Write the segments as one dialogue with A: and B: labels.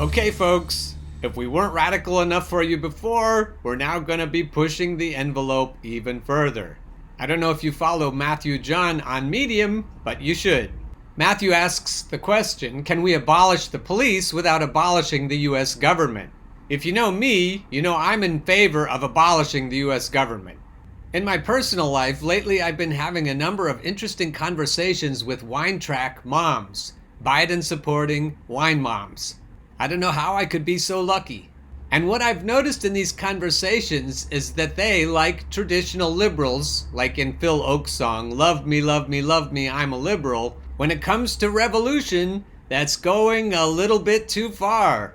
A: Okay, folks, if we weren't radical enough for you before, we're now going to be pushing the envelope even further. I don't know if you follow Matthew John on Medium, but you should. Matthew asks the question, can we abolish the police without abolishing the U.S. government? If you know me, you know I'm in favor of abolishing the U.S. government. In my personal life, lately I've been having a number of interesting conversations with wine track moms, Biden-supporting wine moms. I don't know how I could be so lucky. And what I've noticed in these conversations is that they, like traditional liberals, like in Phil Oak's song, love me, love me, love me, I'm a liberal, when it comes to revolution, that's going a little bit too far.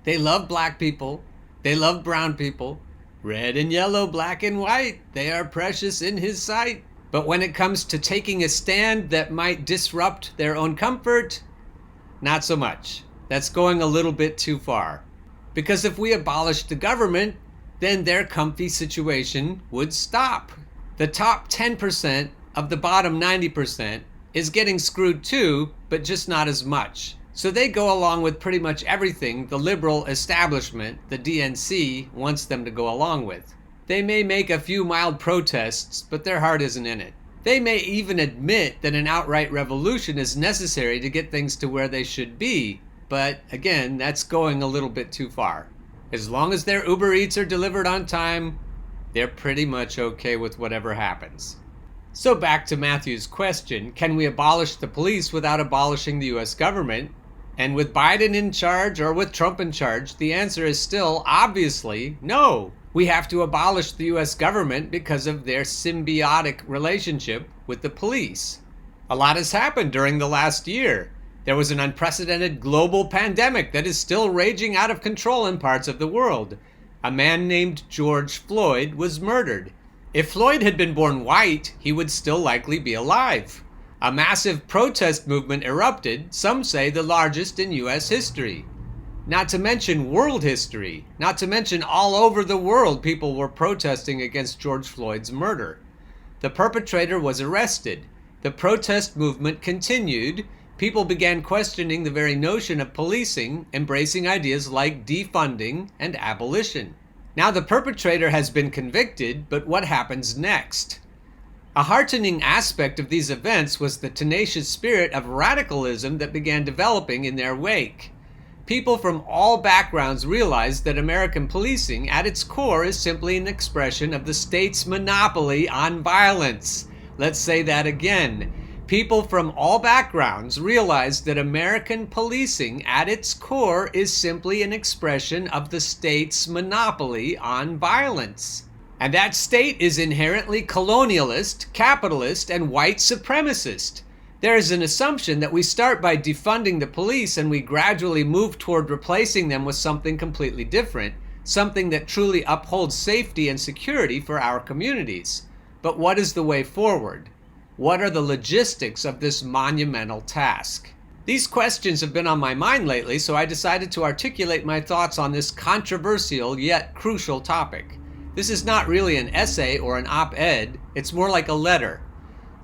A: They love black people, they love brown people, red and yellow, black and white, they are precious in his sight. But when it comes to taking a stand that might disrupt their own comfort, not so much. That's going a little bit too far. Because if we abolished the government, then their comfy situation would stop. The top 10% of the bottom 90% is getting screwed too, but just not as much. So they go along with pretty much everything the liberal establishment, the DNC, wants them to go along with. They may make a few mild protests, but their heart isn't in it. They may even admit that an outright revolution is necessary to get things to where they should be. But again, that's going a little bit too far. As long as their Uber Eats are delivered on time, they're pretty much okay with whatever happens. So back to Matthew's question, can we abolish the police without abolishing the US government? And with Biden in charge or with Trump in charge, the answer is still obviously no. We have to abolish the US government because of their symbiotic relationship with the police. A lot has happened during the last year. There was an unprecedented global pandemic that is still raging out of control in parts of the world. A man named George Floyd was murdered. If Floyd had been born white, he would still likely be alive. A massive protest movement erupted, some say the largest in US history. Not to mention world history. Not to mention all over the world people were protesting against George Floyd's murder. The perpetrator was arrested. The protest movement continued. People began questioning the very notion of policing, embracing ideas like defunding and abolition. Now the perpetrator has been convicted, but what happens next? A heartening aspect of these events was the tenacious spirit of radicalism that began developing in their wake. People from all backgrounds realized that American policing at its core is simply an expression of the state's monopoly on violence. Let's say that again. People from all backgrounds realized that American policing at its core is simply an expression of the state's monopoly on violence. And that state is inherently colonialist, capitalist, and white supremacist. There is an assumption that we start by defunding the police and we gradually move toward replacing them with something completely different, something that truly upholds safety and security for our communities. But what is the way forward? What are the logistics of this monumental task? These questions have been on my mind lately, so I decided to articulate my thoughts on this controversial yet crucial topic. This is not really an essay or an op-ed, it's more like a letter.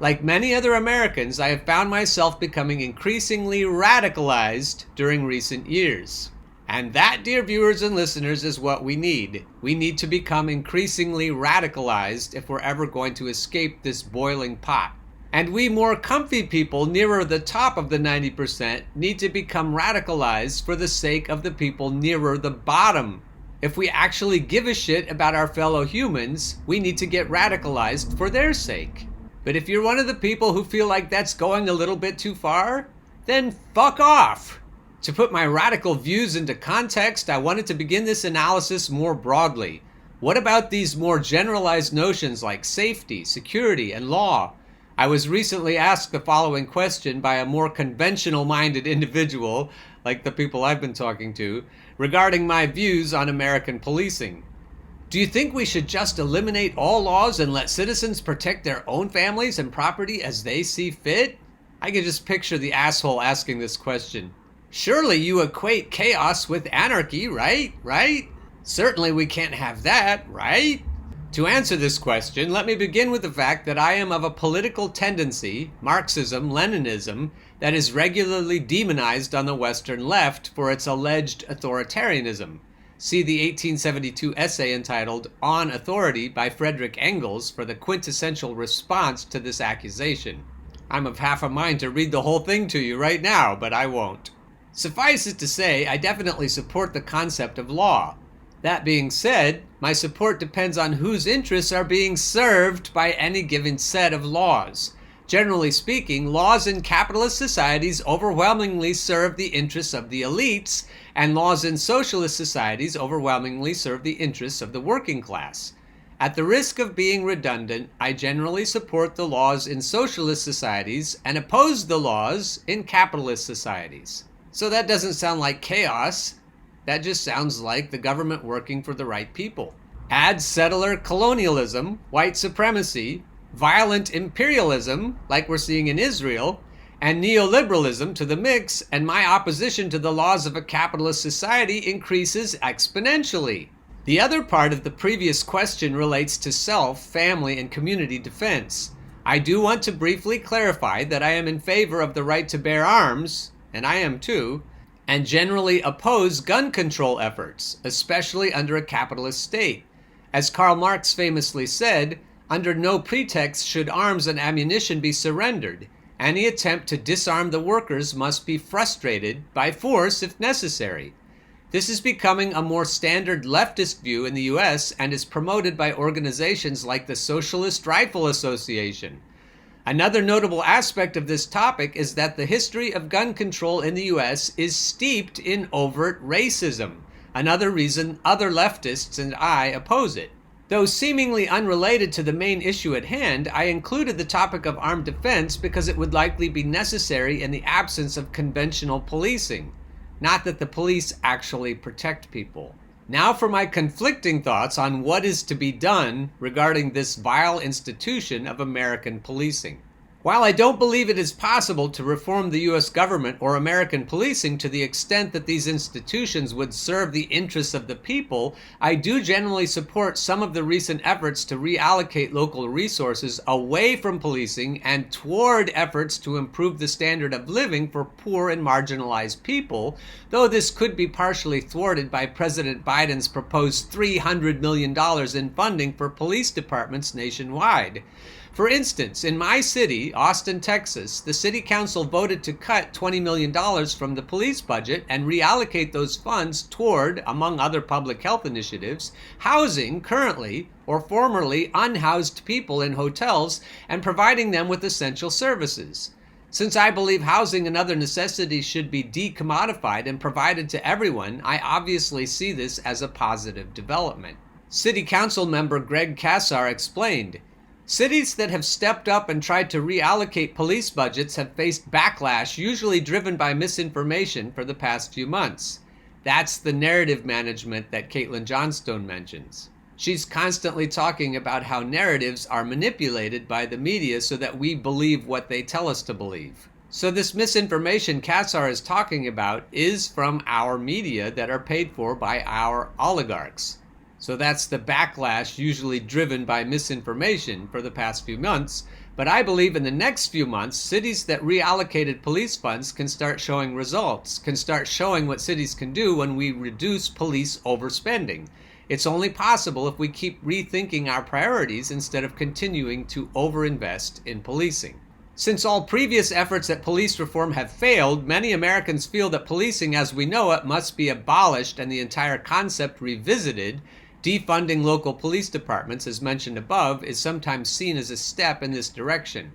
A: Like many other Americans, I have found myself becoming increasingly radicalized during recent years. And that, dear viewers and listeners, is what we need. We need to become increasingly radicalized if we're ever going to escape this boiling pot. And we more comfy people nearer the top of the 90% need to become radicalized for the sake of the people nearer the bottom. If we actually give a shit about our fellow humans, we need to get radicalized for their sake. But if you're one of the people who feel like that's going a little bit too far, then fuck off. To put my radical views into context, I wanted to begin this analysis more broadly. What about these more generalized notions like safety, security, and law? I was recently asked the following question by a more conventional-minded individual, like the people I've been talking to, regarding my views on American policing. Do you think we should just eliminate all laws and let citizens protect their own families and property as they see fit? I can just picture the asshole asking this question. Surely you equate chaos with anarchy, right? Certainly we can't have that, right? To answer this question, let me begin with the fact that I am of a political tendency, Marxism, Leninism, that is regularly demonized on the Western left for its alleged authoritarianism. See the 1872 essay entitled On Authority by Frederick Engels for the quintessential response to this accusation. I'm of half a mind to read the whole thing to you right now, but I won't. Suffice it to say, I definitely support the concept of law. That being said, my support depends on whose interests are being served by any given set of laws. Generally speaking, laws in capitalist societies overwhelmingly serve the interests of the elites, and laws in socialist societies overwhelmingly serve the interests of the working class. At the risk of being redundant, I generally support the laws in socialist societies and oppose the laws in capitalist societies. So that doesn't sound like chaos. That just sounds like the government working for the right people. Add settler colonialism, white supremacy, violent imperialism, like we're seeing in Israel, and neoliberalism to the mix, and my opposition to the laws of a capitalist society increases exponentially. The other part of the previous question relates to self, family, and community defense. I do want to briefly clarify that I am in favor of the right to bear arms, and I am too, and generally oppose gun control efforts, especially under a capitalist state. As Karl Marx famously said, under no pretext should arms and ammunition be surrendered. Any attempt to disarm the workers must be frustrated by force if necessary. This is becoming a more standard leftist view in the US and is promoted by organizations like the Socialist Rifle Association. Another notable aspect of this topic is that the history of gun control in the US is steeped in overt racism, another reason other leftists and I oppose it. Though seemingly unrelated to the main issue at hand, I included the topic of armed defense because it would likely be necessary in the absence of conventional policing. Not that the police actually protect people. Now for my conflicting thoughts on what is to be done regarding this vile institution of American policing. While I don't believe it is possible to reform the US government or American policing to the extent that these institutions would serve the interests of the people, I do generally support some of the recent efforts to reallocate local resources away from policing and toward efforts to improve the standard of living for poor and marginalized people, though this could be partially thwarted by President Biden's proposed $300 million in funding for police departments nationwide. For instance, in my city, Austin, Texas, the city council voted to cut $20 million from the police budget and reallocate those funds toward, among other public health initiatives, housing currently or formerly unhoused people in hotels and providing them with essential services. Since I believe housing and other necessities should be decommodified and provided to everyone, I obviously see this as a positive development. City Council member Greg Kassar explained, "Cities that have stepped up and tried to reallocate police budgets have faced backlash, usually driven by misinformation, for the past few months." That's the narrative management that Caitlin Johnstone mentions. She's constantly talking about how narratives are manipulated by the media so that we believe what they tell us to believe. So this misinformation Kassar is talking about is from our media that are paid for by our oligarchs. So that's the backlash usually driven by misinformation for the past few months. But I believe in the next few months, cities that reallocated police funds can start showing results, can start showing what cities can do when we reduce police overspending. It's only possible if we keep rethinking our priorities instead of continuing to overinvest in policing. Since all previous efforts at police reform have failed, many Americans feel that policing as we know it must be abolished and the entire concept revisited. Defunding local police departments, as mentioned above, is sometimes seen as a step in this direction.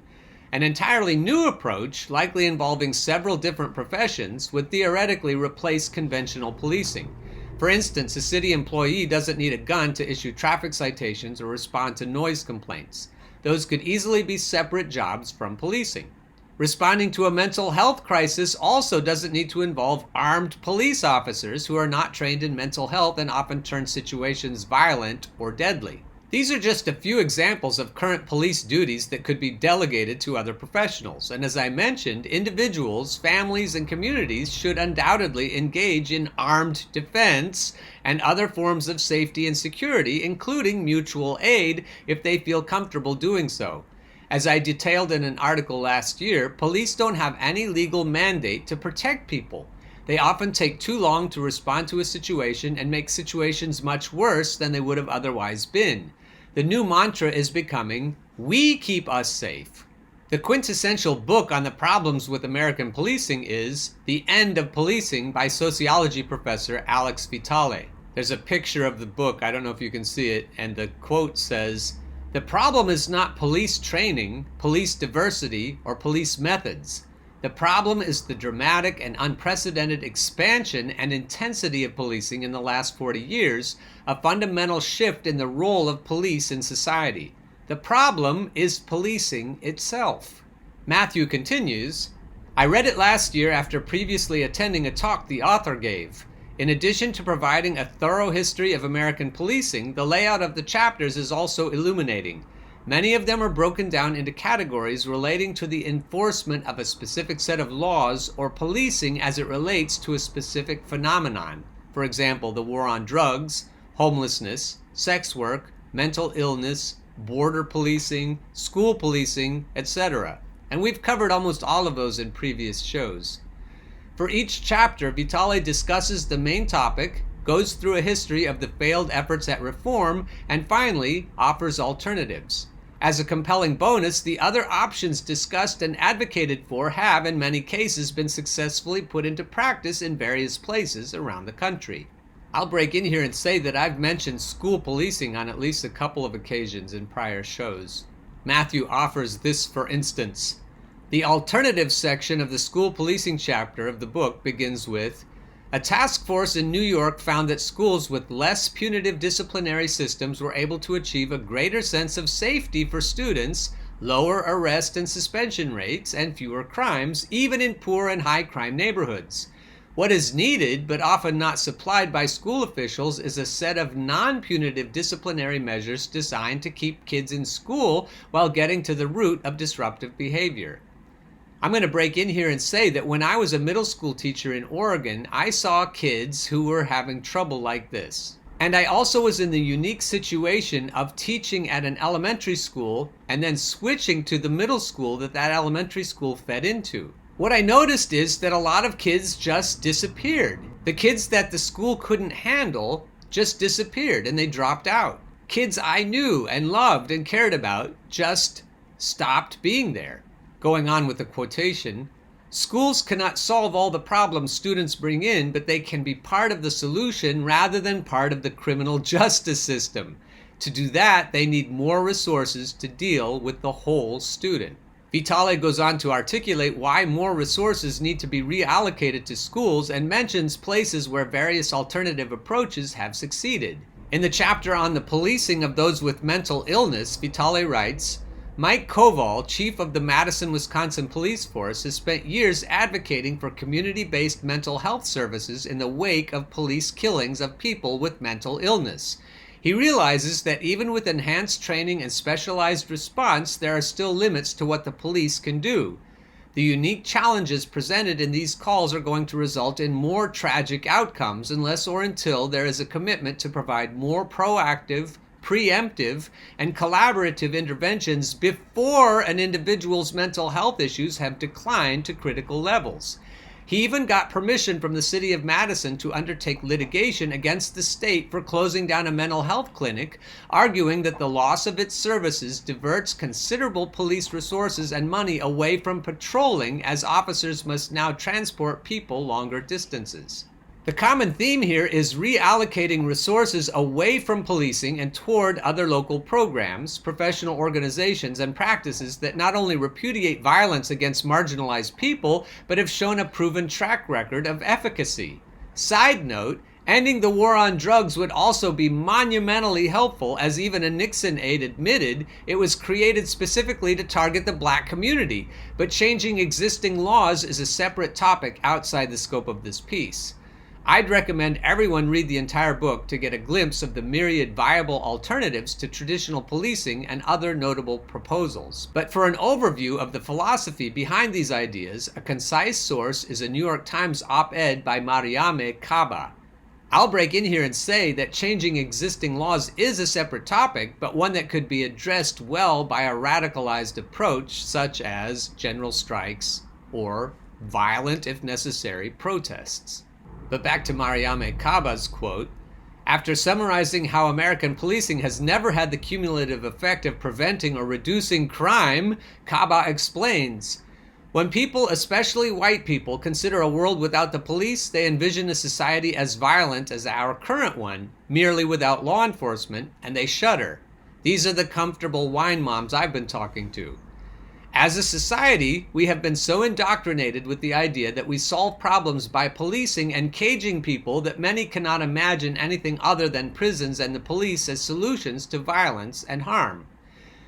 A: An entirely new approach, likely involving several different professions, would theoretically replace conventional policing. For instance, a city employee doesn't need a gun to issue traffic citations or respond to noise complaints. Those could easily be separate jobs from policing. Responding to a mental health crisis also doesn't need to involve armed police officers who are not trained in mental health and often turn situations violent or deadly. These are just a few examples of current police duties that could be delegated to other professionals. And as I mentioned, individuals, families, and communities should undoubtedly engage in armed defense and other forms of safety and security, including mutual aid, if they feel comfortable doing so. As I detailed in an article last year, police don't have any legal mandate to protect people. They often take too long to respond to a situation and make situations much worse than they would have otherwise been. The new mantra is becoming, "We keep us safe." The quintessential book on the problems with American policing is The End of Policing by sociology professor Alex Vitale. There's a picture of the book, I don't know if you can see it, and the quote says, "The problem is not police training, police diversity, or police methods. The problem is the dramatic and unprecedented expansion and intensity of policing in the last 40 years, a fundamental shift in the role of police in society. The problem is policing itself." Matthew continues, "I read it last year after previously attending a talk the author gave. In addition to providing a thorough history of American policing, the layout of the chapters is also illuminating. Many of them are broken down into categories relating to the enforcement of a specific set of laws or policing as it relates to a specific phenomenon. For example, the war on drugs, homelessness, sex work, mental illness, border policing, school policing, etc. And we've covered almost all of those in previous shows. For each chapter, Vitale discusses the main topic, goes through a history of the failed efforts at reform, and finally offers alternatives. As a compelling bonus, the other options discussed and advocated for have, in many cases, been successfully put into practice in various places around the country. I'll break in here and say that I've mentioned school policing on at least a couple of occasions in prior shows. Matthew offers this, for instance. The alternative section of the school policing chapter of the book begins with, "A task force in New York found that schools with less punitive disciplinary systems were able to achieve a greater sense of safety for students, lower arrest and suspension rates, and fewer crimes, even in poor and high-crime neighborhoods. What is needed, but often not supplied by school officials, is a set of non-punitive disciplinary measures designed to keep kids in school while getting to the root of disruptive behavior." I'm going to break in here and say that when I was a middle school teacher in Oregon, I saw kids who were having trouble like this. And I also was in the unique situation of teaching at an elementary school and then switching to the middle school that elementary school fed into. What I noticed is that a lot of kids just disappeared. The kids that the school couldn't handle just disappeared and they dropped out. Kids I knew and loved and cared about just stopped being there. Going on with the quotation, "Schools cannot solve all the problems students bring in, but they can be part of the solution rather than part of the criminal justice system. To do that, they need more resources to deal with the whole student." Vitale goes on to articulate why more resources need to be reallocated to schools and mentions places where various alternative approaches have succeeded. In the chapter on the policing of those with mental illness, Vitale writes, "Mike Koval, chief of the Madison, Wisconsin Police Force, has spent years advocating for community-based mental health services in the wake of police killings of people with mental illness. He realizes that even with enhanced training and specialized response, there are still limits to what the police can do. The unique challenges presented in these calls are going to result in more tragic outcomes unless or until there is a commitment to provide more proactive, preemptive, and collaborative interventions before an individual's mental health issues have declined to critical levels." He even got permission from the city of Madison to undertake litigation against the state for closing down a mental health clinic, arguing that the loss of its services diverts considerable police resources and money away from patrolling, as officers must now transport people longer distances. The common theme here is reallocating resources away from policing and toward other local programs, professional organizations, and practices that not only repudiate violence against marginalized people, but have shown a proven track record of efficacy. Side note, ending the war on drugs would also be monumentally helpful, as even a Nixon aide admitted it was created specifically to target the black community, but changing existing laws is a separate topic outside the scope of this piece. I'd recommend everyone read the entire book to get a glimpse of the myriad viable alternatives to traditional policing and other notable proposals. But for an overview of the philosophy behind these ideas, a concise source is a New York Times op-ed by Mariame Kaba. I'll break in here and say that changing existing laws is a separate topic, but one that could be addressed well by a radicalized approach such as general strikes or violent, if necessary, protests. But back to Mariame Kaba's quote. After summarizing how American policing has never had the cumulative effect of preventing or reducing crime, Kaba explains, when people, especially white people, consider a world without the police, they envision a society as violent as our current one, merely without law enforcement, and they shudder. These are the comfortable wine moms I've been talking to. As a society, we have been so indoctrinated with the idea that we solve problems by policing and caging people that many cannot imagine anything other than prisons and the police as solutions to violence and harm.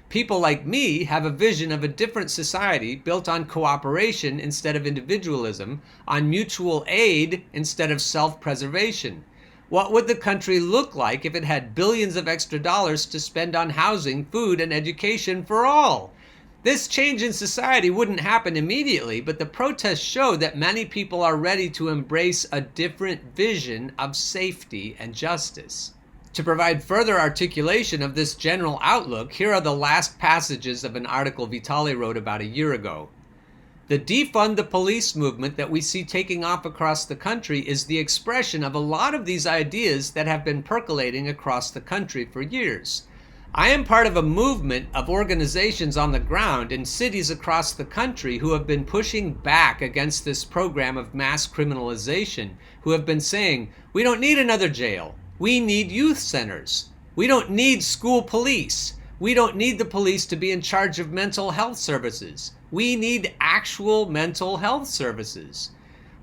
A: People like me have a vision of a different society built on cooperation instead of individualism, on mutual aid instead of self-preservation. What would the country look like if it had billions of extra dollars to spend on housing, food, and education for all? This change in society wouldn't happen immediately, but the protests show that many people are ready to embrace a different vision of safety and justice. To provide further articulation of this general outlook, here are the last passages of an article Vitale wrote about a year ago. The defund the police movement that we see taking off across the country is the expression of a lot of these ideas that have been percolating across the country for years. I am part of a movement of organizations on the ground in cities across the country who have been pushing back against this program of mass criminalization, who have been saying, we don't need another jail. We need youth centers. We don't need school police. We don't need the police to be in charge of mental health services. We need actual mental health services.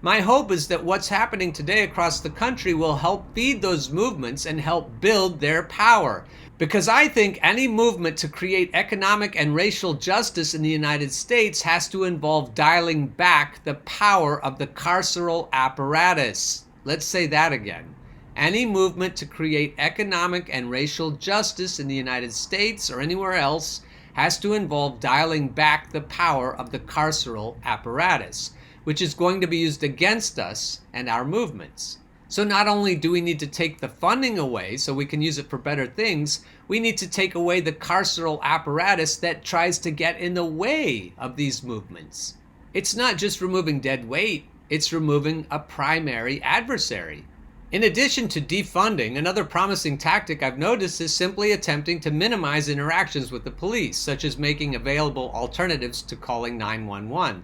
A: My hope is that what's happening today across the country will help feed those movements and help build their power. Because I think any movement to create economic and racial justice in the United States has to involve dialing back the power of the carceral apparatus. Let's say that again. Any movement to create economic and racial justice in the United States or anywhere else has to involve dialing back the power of the carceral apparatus, which is going to be used against us and our movements. So not only do we need to take the funding away so we can use it for better things, we need to take away the carceral apparatus that tries to get in the way of these movements. It's not just removing dead weight, it's removing a primary adversary. In addition to defunding, another promising tactic I've noticed is simply attempting to minimize interactions with the police, such as making available alternatives to calling 911.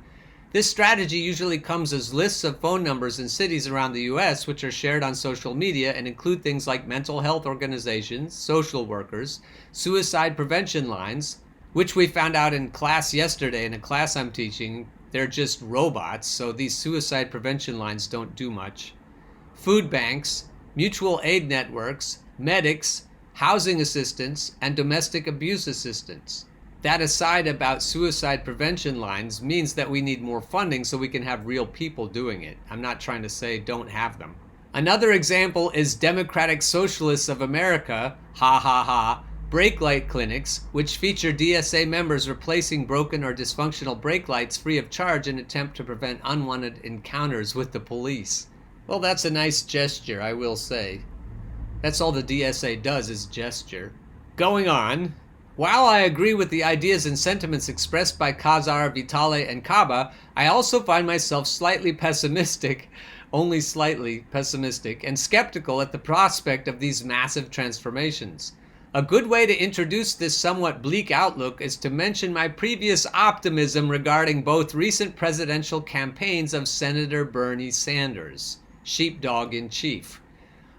A: This strategy usually comes as lists of phone numbers in cities around the US which are shared on social media and include things like mental health organizations, social workers, suicide prevention lines, which we found out in class yesterday in a class I'm teaching. They're just robots, so these suicide prevention lines don't do much. Food banks, mutual aid networks, medics, housing assistance, and domestic abuse assistance. That aside about suicide prevention lines means that we need more funding so we can have real people doing it. I'm not trying to say don't have them. Another example is Democratic Socialists of America, brake light clinics, which feature DSA members replacing broken or dysfunctional brake lights free of charge in an attempt to prevent unwanted encounters with the police. Well, that's a nice gesture, I will say. That's all the DSA does is gesture. Going on, while I agree with the ideas and sentiments expressed by Kazar, Vitale, and Kaba, I also find myself slightly pessimistic, only slightly pessimistic, and skeptical at the prospect of these massive transformations. A good way to introduce this somewhat bleak outlook is to mention my previous optimism regarding both recent presidential campaigns of Senator Bernie Sanders, sheepdog in chief.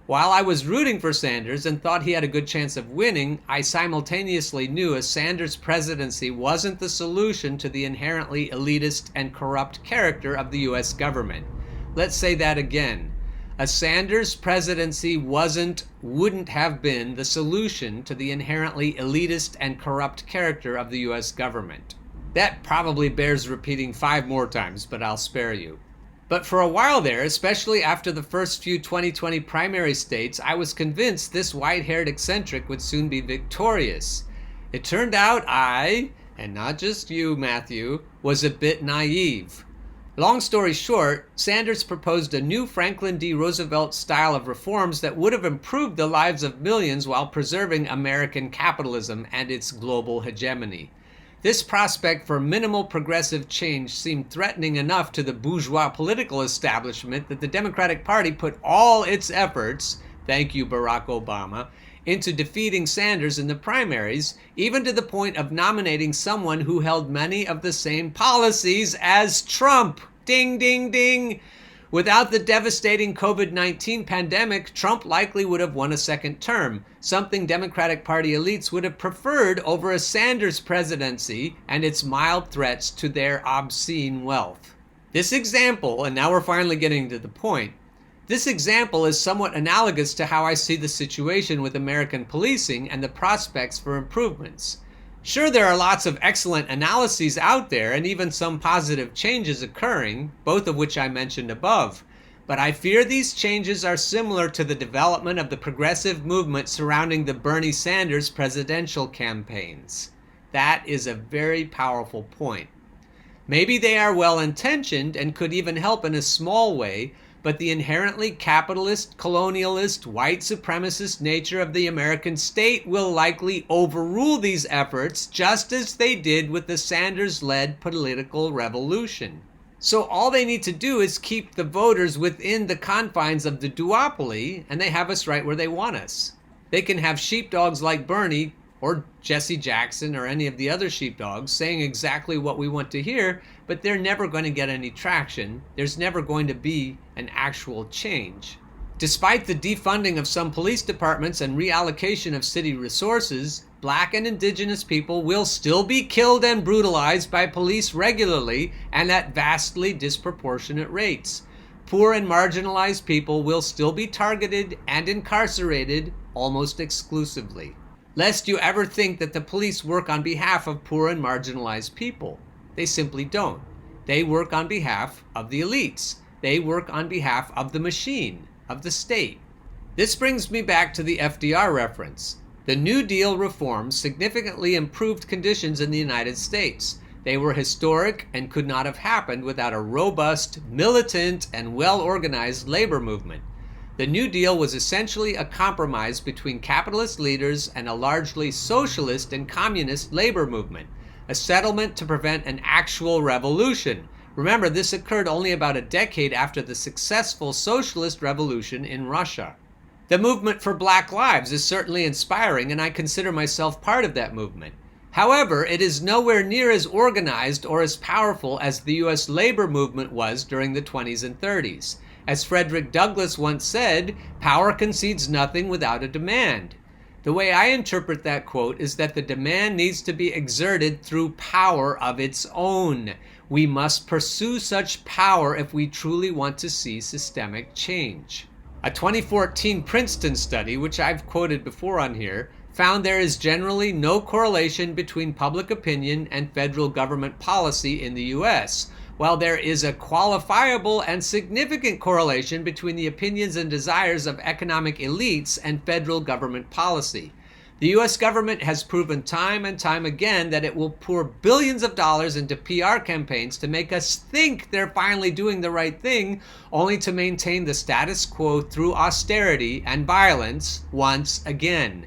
A: While I was rooting for Sanders and thought he had a good chance of winning, I simultaneously knew a Sanders presidency wasn't the solution to the inherently elitist and corrupt character of the US government. Let's say that again. A Sanders presidency wouldn't have been the solution to the inherently elitist and corrupt character of the US government. That probably bears repeating 5 more times, but I'll spare you. But for a while there, especially after the first few 2020 primary states, I was convinced this white-haired eccentric would soon be victorious. It turned out I, and not just you, Matthew, was a bit naive. Long story short, Sanders proposed a new Franklin D. Roosevelt style of reforms that would have improved the lives of millions while preserving American capitalism and its global hegemony. This prospect for minimal progressive change seemed threatening enough to the bourgeois political establishment that the Democratic Party put all its efforts, thank you Barack Obama, into defeating Sanders in the primaries, even to the point of nominating someone who held many of the same policies as Trump. Ding, ding, ding. Without the devastating COVID-19 pandemic, Trump likely would have won a second term, something Democratic Party elites would have preferred over a Sanders presidency and its mild threats to their obscene wealth. This example, and now we're finally getting to the point, this example is somewhat analogous to how I see the situation with American policing and the prospects for improvements. Sure, there are lots of excellent analyses out there and even some positive changes occurring, both of which I mentioned above. But I fear these changes are similar to the development of the progressive movement surrounding the Bernie Sanders presidential campaigns. That is a very powerful point. Maybe they are well-intentioned and could even help in a small way, but the inherently capitalist, colonialist, white supremacist nature of the American state will likely overrule these efforts, just as they did with the Sanders-led political revolution. So all they need to do is keep the voters within the confines of the duopoly, and they have us right where they want us. They can have sheepdogs like Bernie, or Jesse Jackson, or any of the other sheepdogs saying exactly what we want to hear, but they're never going to get any traction. There's never going to be an actual change. Despite the defunding of some police departments and reallocation of city resources, Black and Indigenous people will still be killed and brutalized by police regularly and at vastly disproportionate rates. Poor and marginalized people will still be targeted and incarcerated almost exclusively. Lest you ever think that the police work on behalf of poor and marginalized people. They simply don't. They work on behalf of the elites. They work on behalf of the machine, of the state. This brings me back to the FDR reference. The New Deal reforms significantly improved conditions in the United States. They were historic and could not have happened without a robust, militant, and well-organized labor movement. The New Deal was essentially a compromise between capitalist leaders and a largely socialist and communist labor movement, a settlement to prevent an actual revolution. Remember, this occurred only about a decade after the successful socialist revolution in Russia. The movement for Black Lives is certainly inspiring, and I consider myself part of that movement. However, it is nowhere near as organized or as powerful as the U.S. labor movement was during the 20s and 30s. As Frederick Douglass once said, power concedes nothing without a demand. The way I interpret that quote is that the demand needs to be exerted through power of its own. We must pursue such power if we truly want to see systemic change. A 2014 Princeton study, which I've quoted before on here, found there is generally no correlation between public opinion and federal government policy in the U.S., while there is a qualifiable and significant correlation between the opinions and desires of economic elites and federal government policy. The U.S. government has proven time and time again that it will pour billions of dollars into PR campaigns to make us think they're finally doing the right thing, only to maintain the status quo through austerity and violence once again.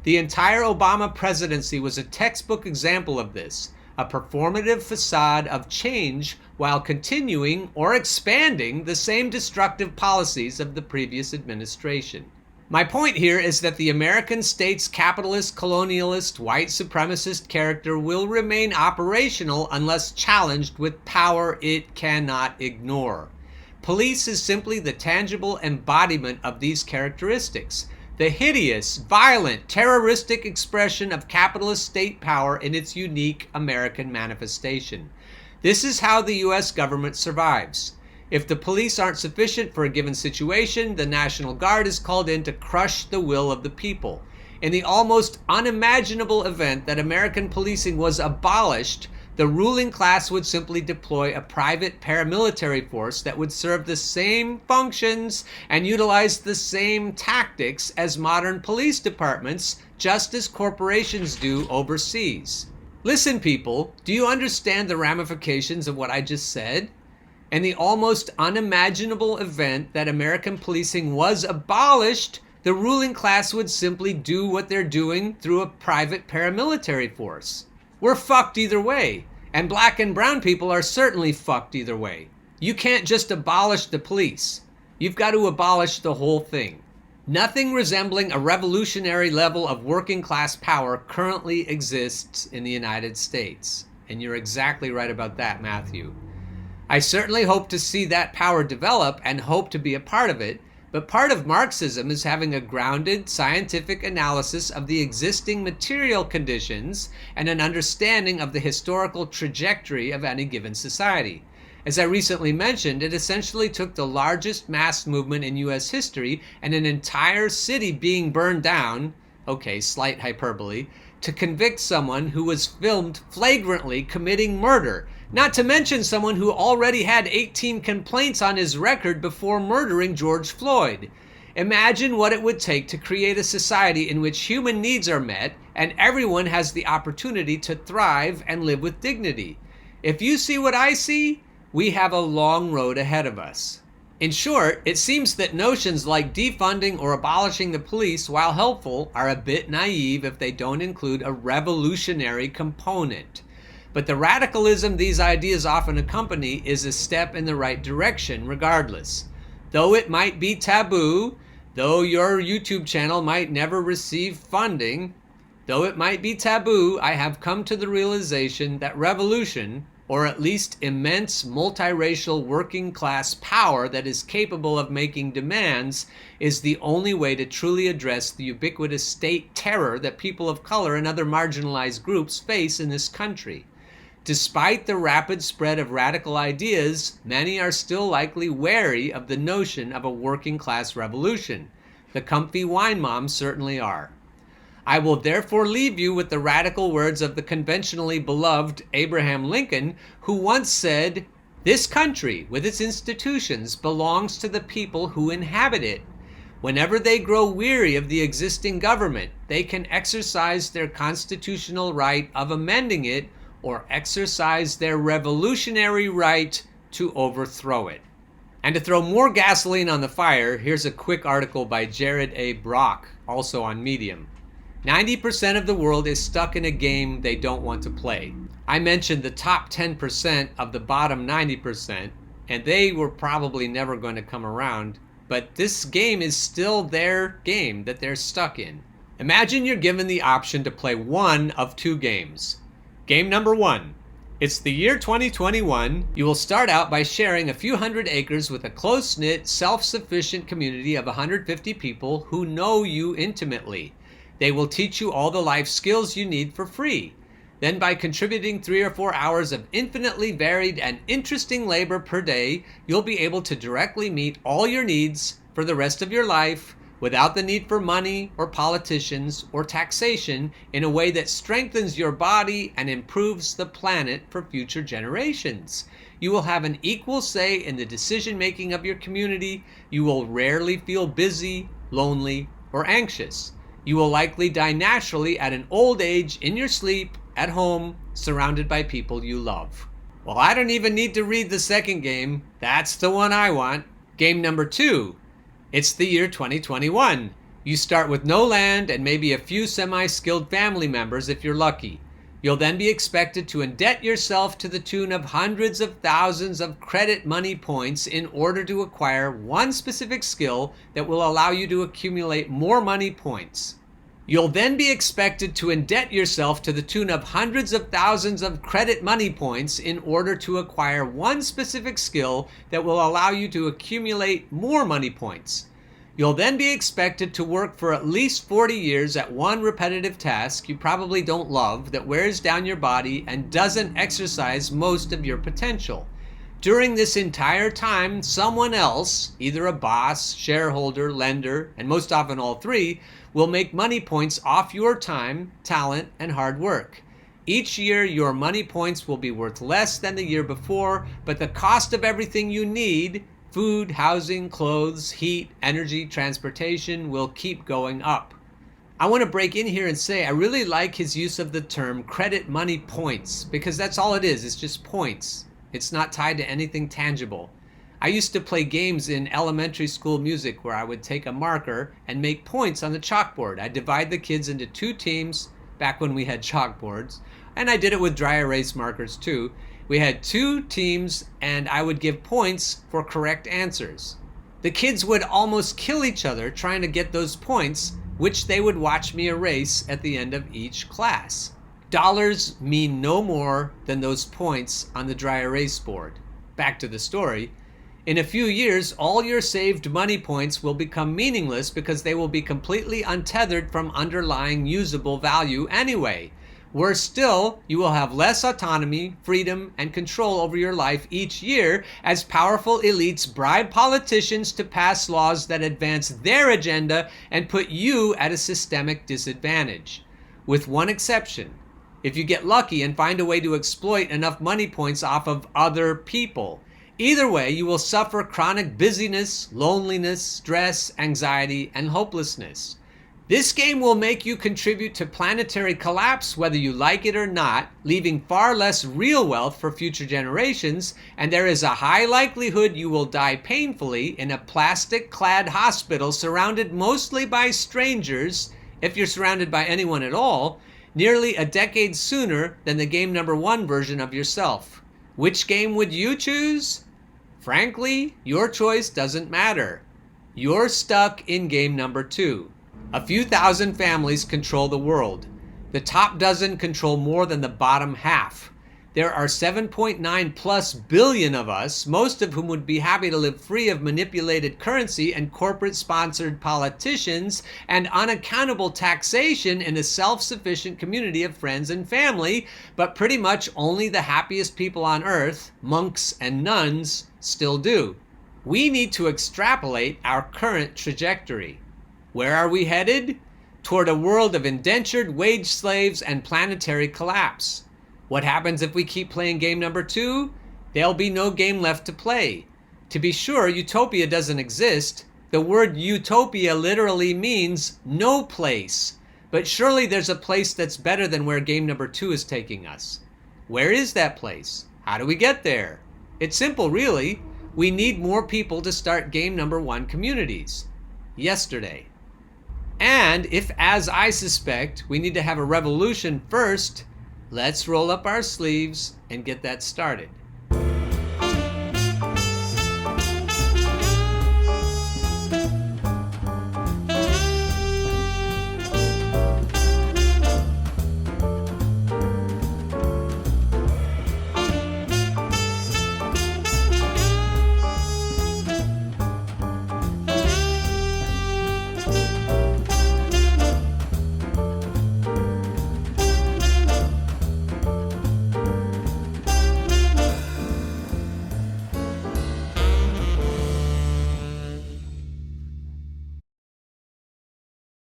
A: The entire Obama presidency was a textbook example of this, a performative facade of change while continuing or expanding the same destructive policies of the previous administration. My point here is that the American state's capitalist, colonialist, white supremacist character will remain operational unless challenged with power it cannot ignore. Police is simply the tangible embodiment of these characteristics, the hideous, violent, terroristic expression of capitalist state power in its unique American manifestation. This is how the U.S. government survives. If the police aren't sufficient for a given situation, the National Guard is called in to crush the will of the people. In the almost unimaginable event that American policing was abolished, the ruling class would simply deploy a private paramilitary force that would serve the same functions and utilize the same tactics as modern police departments, just as corporations do overseas. Listen, people, do you understand the ramifications of what I just said? And the almost unimaginable event that American policing was abolished, the ruling class would simply do what they're doing through a private paramilitary force. We're fucked either way, and black and brown people are certainly fucked either way. You can't just abolish the police. You've got to abolish the whole thing. Nothing resembling a revolutionary level of working class power currently exists in the United States. And you're exactly right about that, Matthew. I certainly hope to see that power develop and hope to be a part of it, but part of Marxism is having a grounded scientific analysis of the existing material conditions and an understanding of the historical trajectory of any given society. As I recently mentioned, it essentially took the largest mass movement in US history and an entire city being burned down, okay, slight hyperbole, to convict someone who was filmed flagrantly committing murder, not to mention someone who already had 18 complaints on his record before murdering George Floyd. Imagine what it would take to create a society in which human needs are met and everyone has the opportunity to thrive and live with dignity. If you see what I see, we have a long road ahead of us. In short, it seems that notions like defunding or abolishing the police, while helpful, are a bit naive if they don't include a revolutionary component. But the radicalism these ideas often accompany is a step in the right direction regardless. Though it might be taboo, though your YouTube channel might never receive funding, though it might be taboo, I have come to the realization that revolution, or at least immense multiracial working class power that is capable of making demands, is the only way to truly address the ubiquitous state terror that people of color and other marginalized groups face in this country. Despite the rapid spread of radical ideas, many are still likely wary of the notion of a working class revolution. The comfy wine moms certainly are. I will therefore leave you with the radical words of the conventionally beloved Abraham Lincoln, who once said, "This country, with its institutions, belongs to the people who inhabit it. Whenever they grow weary of the existing government, they can exercise their constitutional right of amending it or exercise their revolutionary right to overthrow it." And to throw more gasoline on the fire, here's a quick article by Jared A. Brock, also on Medium. 90% of the world is stuck in a game they don't want to play. I mentioned the top 10% of the bottom 90%, and they were probably never going to come around, but this game is still their game that they're stuck in. Imagine you're given the option to play one of two games. Game number one. It's the year 2021. You will start out by sharing a few hundred acres with a close-knit, self-sufficient community of 150 people who know you intimately. They will teach you all the life skills you need for free. Then, by contributing 3 or 4 hours of infinitely varied and interesting labor per day, you'll be able to directly meet all your needs for the rest of your life without the need for money or politicians or taxation, in a way that strengthens your body and improves the planet for future generations. You will have an equal say in the decision-making of your community. You will rarely feel busy, lonely, or anxious. You will likely die naturally at an old age in your sleep, at home, surrounded by people you love. Well, I don't even need to read the second game. That's the one I want. Game number two. It's the year 2021. You start with no land and maybe a few semi-skilled family members if you're lucky. You'll then be expected to indebt yourself to the tune of hundreds of thousands of credit money points in order to acquire one specific skill that will allow you to accumulate more money points. You'll then be expected to indebt yourself to the tune of hundreds of thousands of credit money points in order to acquire one specific skill that will allow you to accumulate more money points. You'll then be expected to work for at least 40 years at one repetitive task you probably don't love, that wears down your body and doesn't exercise most of your potential. During this entire time, someone else, either a boss, shareholder, lender, and most often all three, will make money points off your time, talent, and hard work. Each year, your money points will be worth less than the year before, but the cost of everything you need, food, housing, clothes, heat, energy, transportation, will keep going up. I want to break in here and say I really like his use of the term credit money points, because that's all it is. It's just points. It's not tied to anything tangible. I used to play games in elementary school music where I would take a marker and make points on the chalkboard. I'd divide the kids into two teams back when we had chalkboards, and I did it with dry erase markers too. We had two teams and I would give points for correct answers. The kids would almost kill each other trying to get those points, which they would watch me erase at the end of each class. Dollars mean no more than those points on the dry erase board. Back to the story. In a few years, all your saved money points will become meaningless because they will be completely untethered from underlying usable value anyway. Worse still, you will have less autonomy, freedom, and control over your life each year as powerful elites bribe politicians to pass laws that advance their agenda and put you at a systemic disadvantage. With one exception, if you get lucky and find a way to exploit enough money points off of other people. Either way, you will suffer chronic busyness, loneliness, stress, anxiety, and hopelessness. This game will make you contribute to planetary collapse whether you like it or not, leaving far less real wealth for future generations, and there is a high likelihood you will die painfully in a plastic-clad hospital surrounded mostly by strangers, if you're surrounded by anyone at all, nearly a decade sooner than the game number 1 version of yourself. Which game would you choose? Frankly, your choice doesn't matter. You're stuck in game number 2. A few thousand families control the world. The top dozen control more than the bottom half. There are 7.9 plus billion of us, most of whom would be happy to live free of manipulated currency and corporate-sponsored politicians and unaccountable taxation in a self-sufficient community of friends and family, but pretty much only the happiest people on earth, monks and nuns, still do. We need to extrapolate our current trajectory. Where are we headed? Toward a world of indentured wage slaves and planetary collapse. What happens if we keep playing game number 2? There'll be no game left to play. To be sure, utopia doesn't exist. The word utopia literally means no place. But surely there's a place that's better than where game number 2 is taking us. Where is that place? How do we get there? It's simple, really. We need more people to start game number 1 communities. Yesterday. And if, as I suspect, we need to have a revolution first, let's roll up our sleeves and get that started.